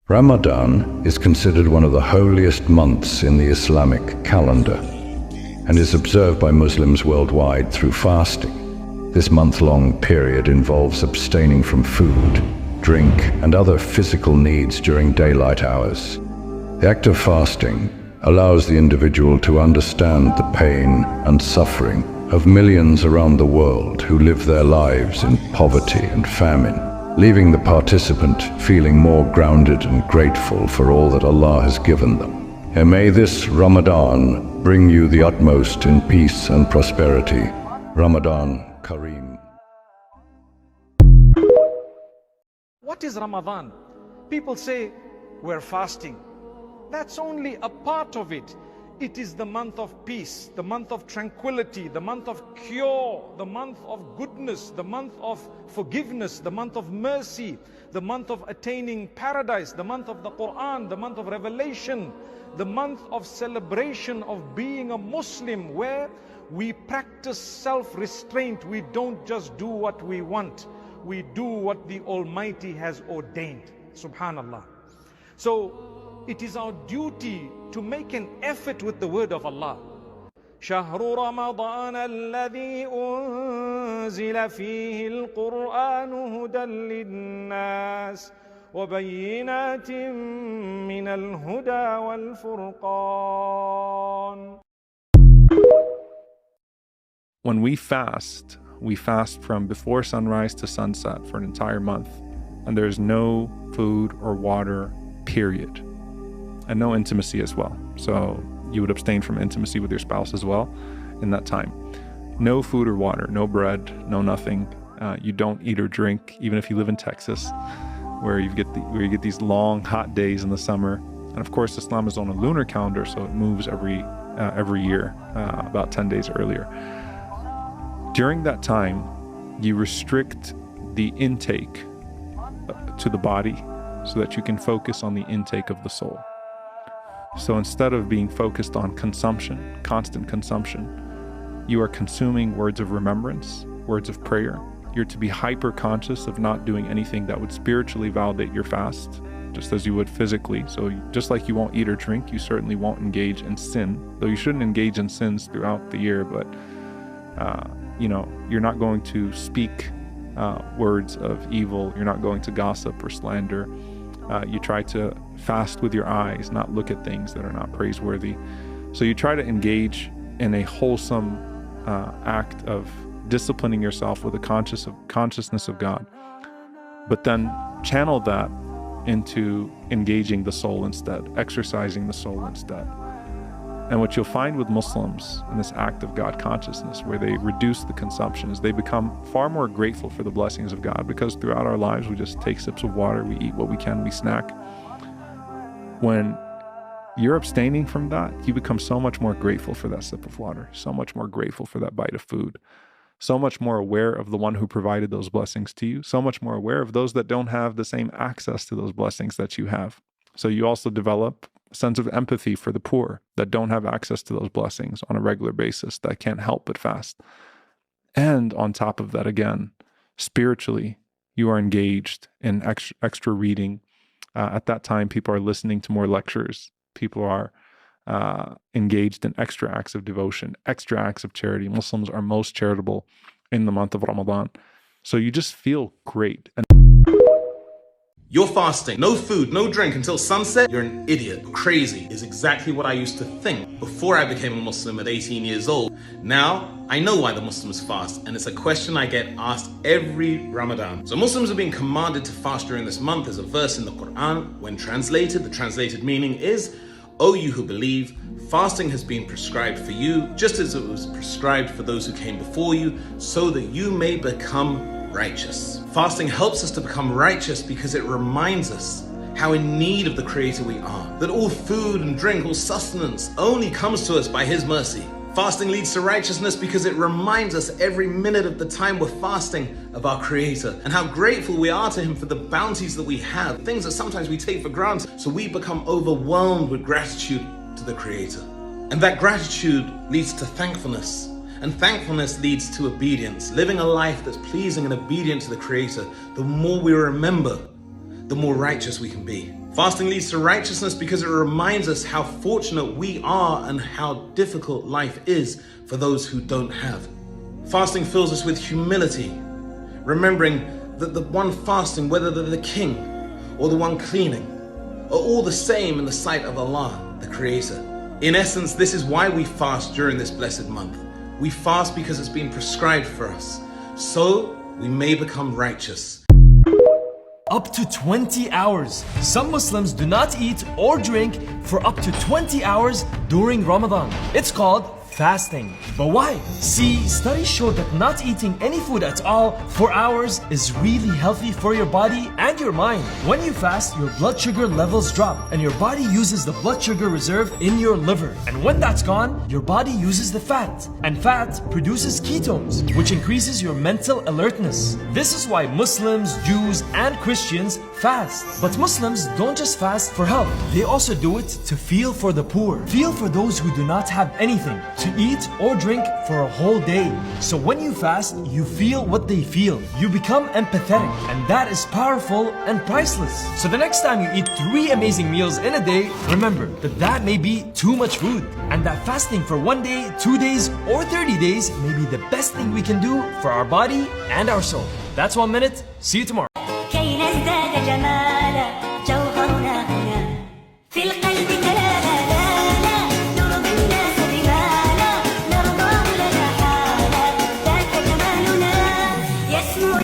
Ramadan is considered one of the holiest months in the Islamic calendar and is observed by Muslims worldwide through fasting. This month-long period involves abstaining from food, drink, and other physical needs during daylight hours. The act of fasting allows the individual to understand the pain and suffering of millions around the world who live their lives in poverty and famine, leaving the participant feeling more grounded and grateful for all that Allah has given them. And may this Ramadan bring you the utmost in peace and prosperity. Ramadan Kareem. What is Ramadan? People say we're fasting. That's only a part of it. It is the month of peace, the month of tranquility, the month of cure, the month of goodness, the month of forgiveness, the month of mercy, the month of attaining paradise, the month of the Quran, the month of revelation, the month of celebration of being a Muslim, where we practice self-restraint. We don't just do what we want. We do what the Almighty has ordained. Subhanallah. So it is our duty to make an effort with the word of Allah. شهر رمضان الذي أنزل فيه القرآن هدى للناس وبينات من الهدى والفرقان. When we fast from before sunrise to sunset for an entire month, and there's no food or water, period. And no intimacy as well. So you would abstain from intimacy with your spouse as well in that time. No food or water, no bread, no nothing. You don't eat or drink, even if you live in Texas, where you get these long, hot days in the summer. And of course, Islam is on a lunar calendar, so it moves every year, about 10 days earlier. During that time, you restrict the intake to the body so that you can focus on the intake of the soul. So instead of being focused on consumption, constant consumption, you are consuming words of remembrance, words of prayer. You're to be hyper conscious of not doing anything that would spiritually validate your fast, just as you would physically. So just like you won't eat or drink, you certainly won't engage in sin, though you shouldn't engage in sins throughout the year, but you're not going to speak words of evil. You're not going to gossip or slander. You try to fast with your eyes, not look at things that are not praiseworthy. So you try to engage in a wholesome act of disciplining yourself with a consciousness of God, but then channel that into engaging the soul instead, exercising the soul instead. And what you'll find with Muslims in this act of God consciousness, where they reduce the consumption, is they become far more grateful for the blessings of God, because throughout our lives, we just take sips of water, we eat what we can, we snack. When you're abstaining from that, you become so much more grateful for that sip of water, so much more grateful for that bite of food, so much more aware of the one who provided those blessings to you, so much more aware of those that don't have the same access to those blessings that you have. So you also develop a sense of empathy for the poor that don't have access to those blessings on a regular basis, that can't help but fast. And on top of that, again, spiritually, you are engaged in extra reading. At that time, people are listening to more lectures. People are engaged in extra acts of devotion, extra acts of charity. Muslims are most charitable in the month of Ramadan. So you just feel great. You're fasting, no food, no drink until sunset. You're an idiot. Crazy is exactly what I used to think before I became a Muslim at 18 years old. Now, I know why the Muslims fast, and it's a question I get asked every Ramadan. So Muslims are being commanded to fast during this month. There's a verse in the Quran. When translated, the translated meaning is, "O you who believe, fasting has been prescribed for you, just as it was prescribed for those who came before you, so that you may become righteous." Fasting helps us to become righteous because it reminds us how in need of the Creator we are, that all food and drink, all sustenance only comes to us by His mercy. Fasting leads to righteousness because it reminds us every minute of the time we're fasting of our Creator and how grateful we are to Him for the bounties that we have, things that sometimes we take for granted. So we become overwhelmed with gratitude to the Creator. And that gratitude leads to thankfulness. And thankfulness leads to obedience. Living a life that's pleasing and obedient to the Creator, the more we remember, the more righteous we can be. Fasting leads to righteousness because it reminds us how fortunate we are and how difficult life is for those who don't have. Fasting fills us with humility, remembering that the one fasting, whether they're the king or the one cleaning, are all the same in the sight of Allah, the Creator. In essence, this is why we fast during this blessed month. We fast because it's been prescribed for us, so we may become righteous. Up to 20 hours. Some Muslims do not eat or drink for up to 20 hours during Ramadan. It's called fasting. But why? See, studies show that not eating any food at all for hours is really healthy for your body and your mind. When you fast, your blood sugar levels drop and your body uses the blood sugar reserve in your liver. And when that's gone, your body uses the fat. And fat produces ketones, which increases your mental alertness. This is why Muslims, Jews, and Christians fast. But Muslims don't just fast for health. They also do it to feel for the poor. Feel for those who do not have anything to eat or drink for a whole day. So when you fast, you feel what they feel. You become empathetic, and that is powerful and priceless. So the next time you eat 3 amazing meals in a day, remember that that may be too much food, and that fasting for 1 day, 2 days, or 30 days may be the best thing we can do for our body and our soul. That's 1 minute. See you tomorrow. كي نزداد جمالا جوهرنا هنا في القلب كلالا لا لا نرضي الناس بما لا نرضاه لنا حالا ذاك جمالنا يسمو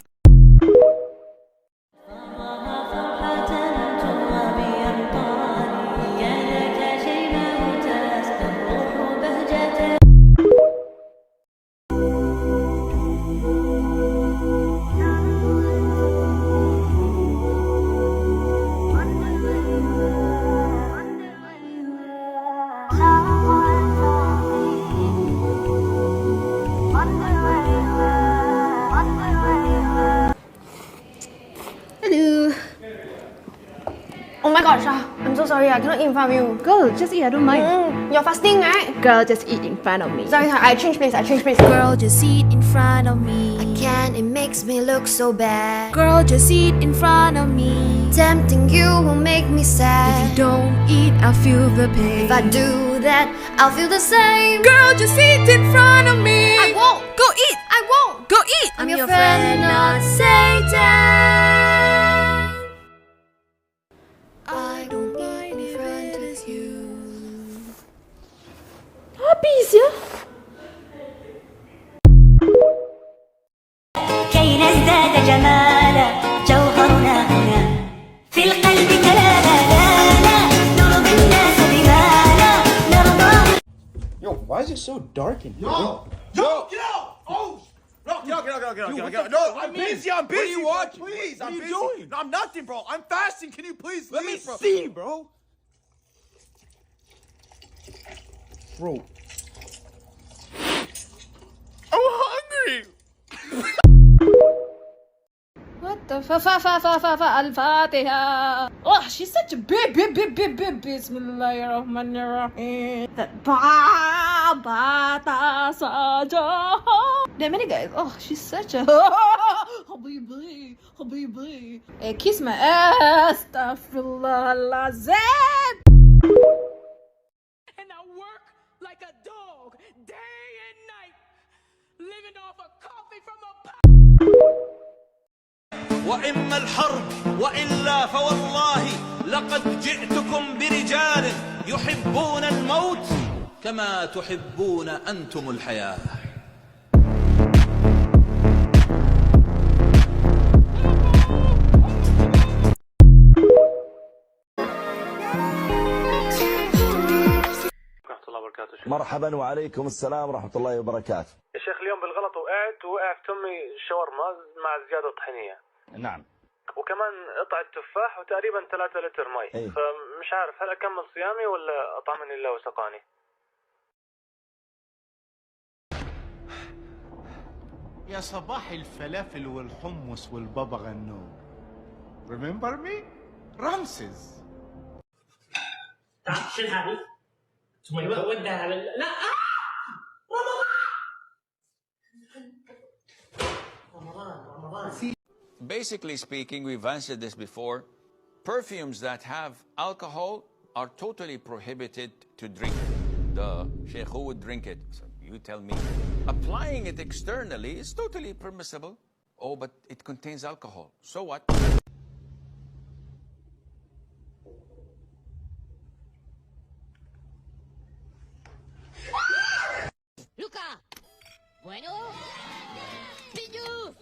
Hello. Oh my gosh, I'm so sorry, I cannot eat in front of you. Girl, just eat, I don't mind. You're fasting, right? Girl, just eat in front of me. Sorry, I change place. Girl, just eat in front of me. I can't, it makes me look so bad. Girl, just eat in front of me. Tempting you will make me If sad. you don't eat, I'll feel the pain. If I do that, I'll feel the same. Girl, just eat in front of me. I won't. Go eat. I won't. Go eat. I'm your friend, not Satan. I don't eat in front of you. Habis ya. كي نزداد جمالا جوهرنا هنا في القلب كلالا لا لا نرضي الناس بما لا نرضاه. Yo, why is it so dark in here? Yo, get out! Oh, no, get out! No, I'm busy. I'm busy. What are you watching? Please, What I'm are you busy. doing? No, I'm nothing, bro. I'm fasting. Can you please Let me leave, bro? see, bro. Bro. I'm hungry. What the Al-Fatiha. Oh, she's such a bib. Bismillahirrahmanirrahim. That bata saja. That many guys. Oh, she's such a Habibi. Hey, kiss my ass. Astaghfirullahalazim. And I work like a dog day and night, living off a coffee from a pot. وإما الحرب وإلا فوالله لقد جئتكم برجال يحبون الموت كما تحبون أنتم الحياة. مرحبا وعليكم السلام ورحمة الله وبركاته. يا شيخ اليوم بالغلط وقعت ووقع في تمي شاورما مع زيادة طحينية. نعم. وكمان قطعة تفاح وتقريبا 3 لتر مي. فمش عارف هل أكمل صيامي ولا أطعمني الله وسقاني. يا صباح الفلافل والحمص والبابا غنوج. Remember me? رمسيس. تعال شيل هذه. ثم ودها لا Basically speaking, we've answered this before. Perfumes that have alcohol are totally prohibited to drink. The Sheikh, who would drink it? So you tell me. Applying it externally is totally permissible. Oh, but it contains alcohol. So what? Luca. Bueno. Piñu.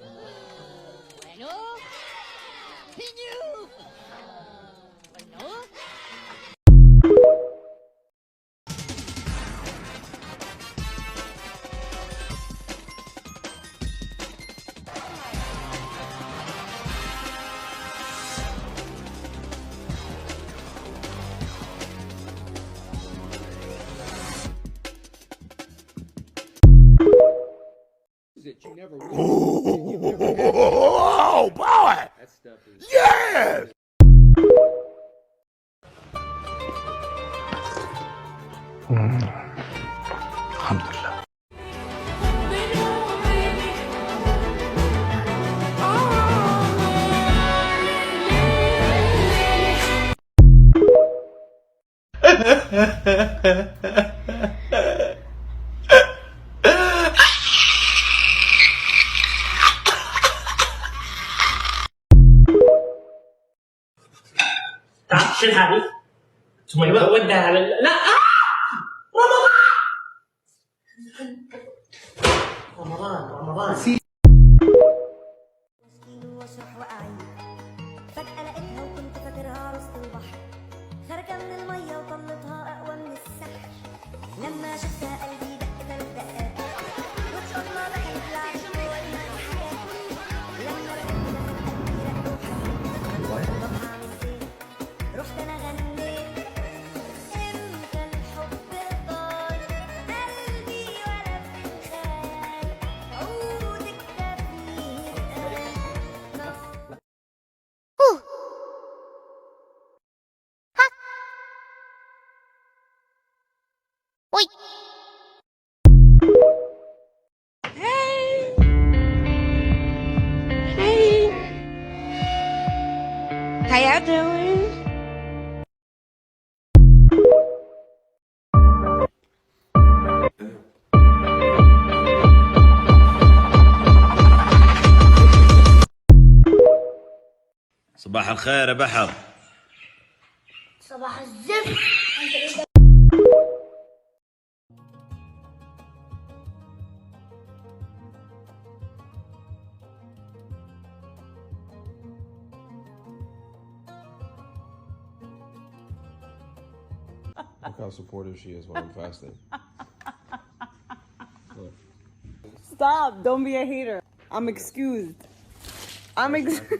Bueno. Piñu. Bueno. You never Oh, boy! That stuff is... Yes! Alhamdulillah. شو الحال؟ ثم ودها لا رمضان فجأة لقيتها وكنت فاكرها وسط البحر خارجة من المية وطلتها أقوى من السحر لما شفتها قلبي دق 3 دقات وإن شاء الله دخلت لعبت وقلنا دي حاجات لما ركبت قلبي رق وحسيت طب هعمل إيه؟ رحت أنا غنيت إمتى الحب طار قلبي ولا في الخيال عودك تبني Oi. Hey. Hey. How y'all doing? صباح الخير يا بحر. صباح الزفت Look how supportive she is when I'm fasting. Look. Stop! Don't be a hater. I'm excused. I'm exempt.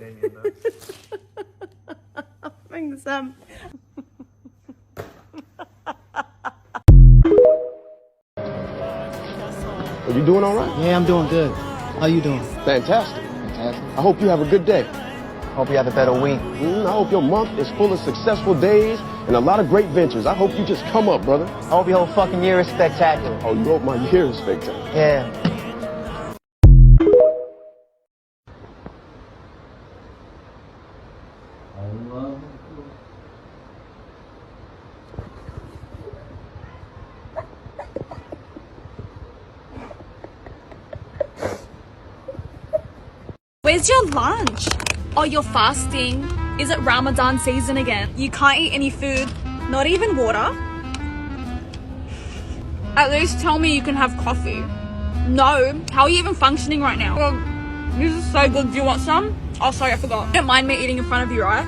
Are you doing all right? Yeah, I'm doing good. How you doing? Fantastic. I hope you have a good day. Hope you have a better week. I hope your month is full of successful days and a lot of great ventures. I hope you just come up, brother. I hope your whole fucking year is spectacular. Oh, you hope my year is spectacular? Yeah. Where's your lunch? Oh, you're fasting? Is it Ramadan season again? You can't eat any food, not even water? At least tell me you can have coffee. No, how are you even functioning right now? This is so good. Do you want some? Oh, sorry, I forgot. You don't mind me eating in front of you, right?